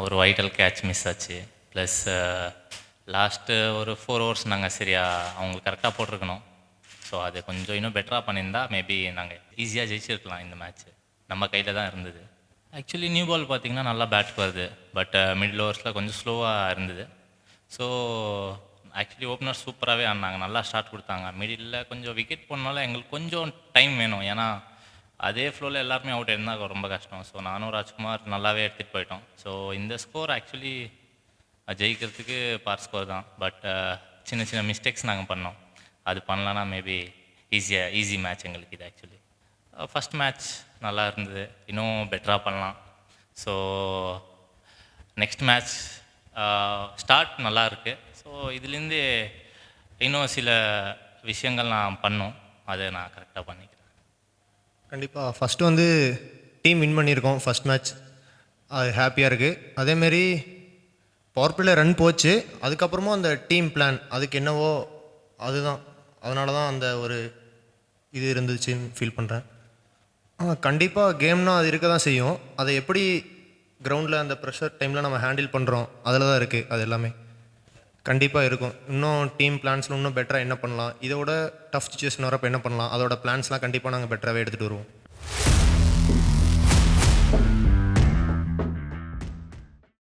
ஒரு vital catch miss ஆச்சு. Plus last ஒரு 4 ஓவர்ஸ் நாங்கள் சரியா அவங்களுக்கு கரெக்டாக போட்டிருக்கணும். ஸோ அது கொஞ்சம் இன்னும் பெட்டராக பண்ணியிருந்தா மேபி நாங்கள் ஈஸியாக ஜெயிச்சிருக்கலாம் இந்த மேட்ச்சு. நம்ம கையில் தான் இருந்தது. ஆக்சுவலி நியூ பால் பார்த்தீங்கன்னா நல்லா பேட் வருது. பட் மிடில் ஓவர்ஸில் கொஞ்சம் ஸ்லோவாக இருந்தது. ஸோ ஆக்சுவலி ஓப்பனர் சூப்பராகவே ஆடினாங்க, நல்லா ஸ்டார்ட் கொடுத்தாங்க. மிடில் கொஞ்சம் விக்கெட் போனால எங்களுக்கு கொஞ்சம் டைம் வேணும். ஏன்னா அதே ஃப்ளோவில் எல்லாருமே அவுட் இருந்தால் ரொம்ப கஷ்டம். ஸோ நானும் ராஜ்குமார் நல்லாவே எடுத்துகிட்டு போயிட்டோம். ஸோ இந்த ஸ்கோர் ஆக்சுவலி ஜெயிக்கிறதுக்கு பார் ஸ்கோர் தான். பட் சின்ன சின்ன மிஸ்டேக்ஸ் நாங்கள் பண்ணோம். அது பண்ணலன்னா மேபி ஈஸி மேட்ச் எங்களுக்கு இது. ஆக்சுவலி ஃபஸ்ட் மேட்ச் நல்லா இருந்தது, இன்னும் பெட்டராக பண்ணலாம். ஸோ நெக்ஸ்ட் மேட்ச் ஸ்டார்ட் நல்லா இருக்குது. ஸோ இதுலேருந்து இன்னும் சில விஷயங்கள் நான் பண்ணோம், அதை நான் கரெக்டாக பண்ணிக்கிறேன். கண்டிப்பாக ஃபஸ்ட்டு வந்து டீம் வின் பண்ணியிருக்கோம் ஃபஸ்ட் மேட்ச், அது ஹாப்பியாக இருக்குது. அதேமாரி பவர் பிளேயில் ரன் போச்சு, அதுக்கப்புறமும் அந்த டீம் பிளான் அதுக்கு என்னவோ அதுதான், அதனால தான் அந்த ஒரு இது இருந்துச்சுன்னு ஃபீல் பண்ணுறேன். கண்டிப்பாக கேம்னால் அது இருக்க தான் செய்யும். அதை எப்படி கிரவுண்டில் அந்த ப்ரெஷர் டைமில் நம்ம ஹேண்டில் பண்ணுறோம் அதில் தான் இருக்குது. அது எல்லாமே கண்டிப்பாக இருக்கும். இன்னும் டீம் பிளான்ஸில் இன்னும் பெட்டராக என்ன பண்ணலாம், இதோட டஃப் சுச்சுவேஷன் வரப்போ என்ன பண்ணலாம், அதோட பிளான்ஸ்லாம் கண்டிப்பாக நாங்கள் பெட்டராகவே எடுத்துகிட்டு வருவோம்.